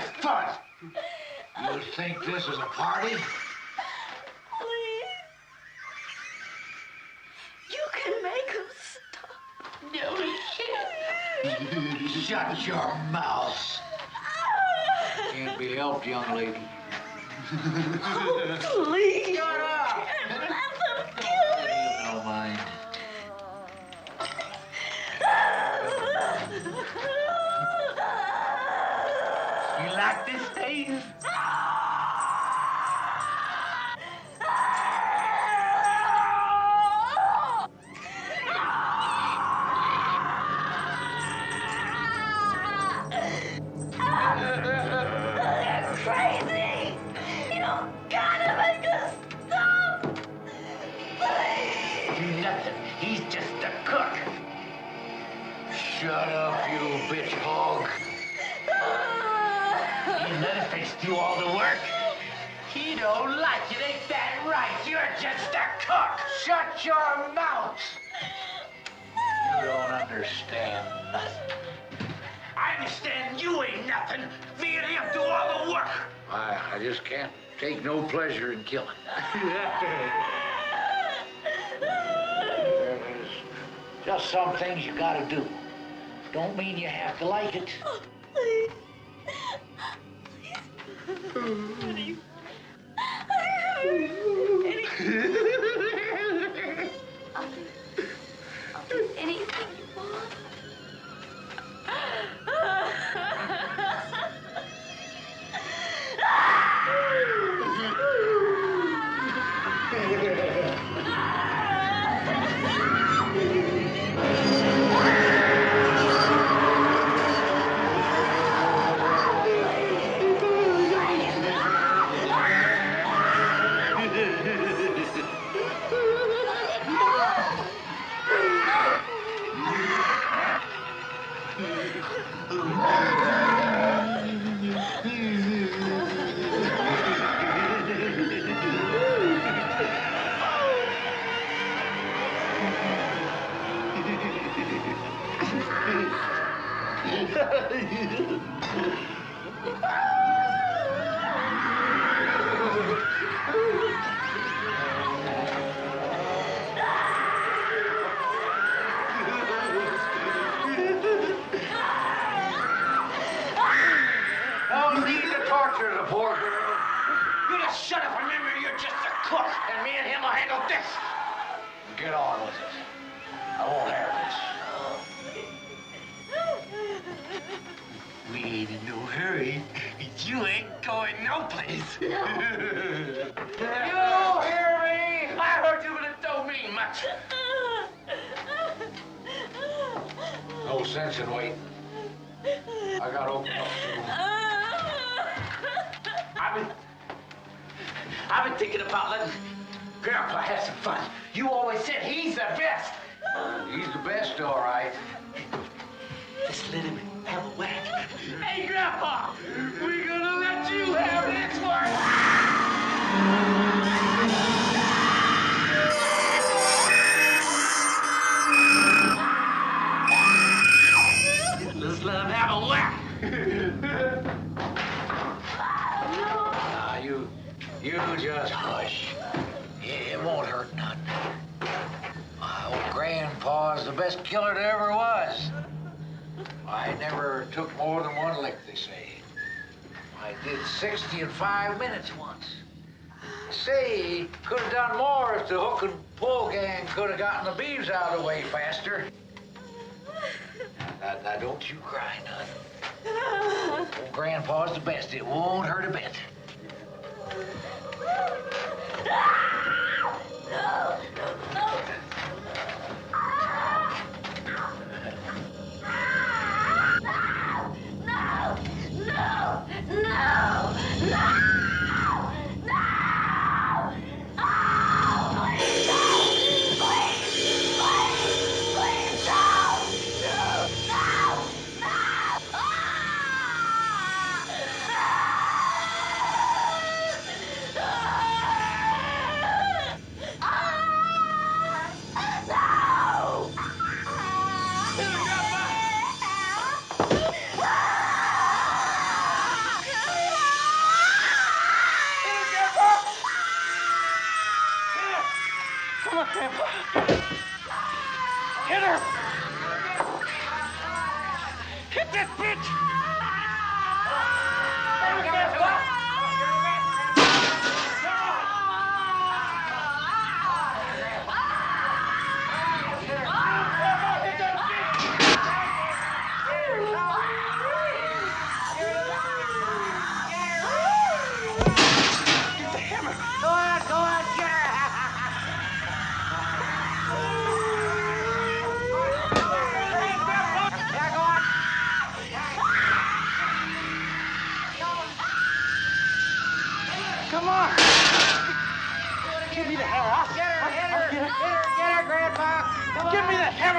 have fun. You think this is a party? Please. You can make him stop. No shit. Shut your mouth. Can't be helped, young lady. Oh, please. Shut up. Let them kill me. You don't mind. You like this, Dave? You're crazy. You gotta make us stop. Please. Nothing. He's just a cook. Shut up, you bitch hog. You let his face do all the work. He don't like it, ain't that right? You're just a cook. Shut your mouth. You don't understand nothing. I understand you ain't nothing. Me and him do all the work. I just can't take no pleasure in killing. There's just some things you gotta do. Don't mean you have to like it. Oh, please. Please. I'll do anything you want. Don't need to torture the poor girl. You just shut up and remember you're just a cook, and me and him will handle this. Get on with it. I won't have this. We ain't in no hurry. You ain't going no place. No. You hear me? I heard you, but it don't mean much. No sense in waiting. I gotta open up soon. I've been thinking about letting Grandpa have some fun. You always said he's the best. He's the best, all right. Just let him have a whack. Hey, Grandpa, we're gonna let you have this one. Let's let him have a whack. Now, you just hush. It won't hurt none. My old grandpa's the best killer there ever was. I never took more than one lick, they say. I did 60 in 5 minutes once. Say, could have done more if the hook and pull gang could have gotten the beeves out of the way faster. Now don't you cry, none. Old grandpa's the best. It won't hurt a bit. No, no. Grandpa. Hit her! Hit that bitch! Come on! Give me the hammer. Get her, Grandpa. Come on. Give me the hammer.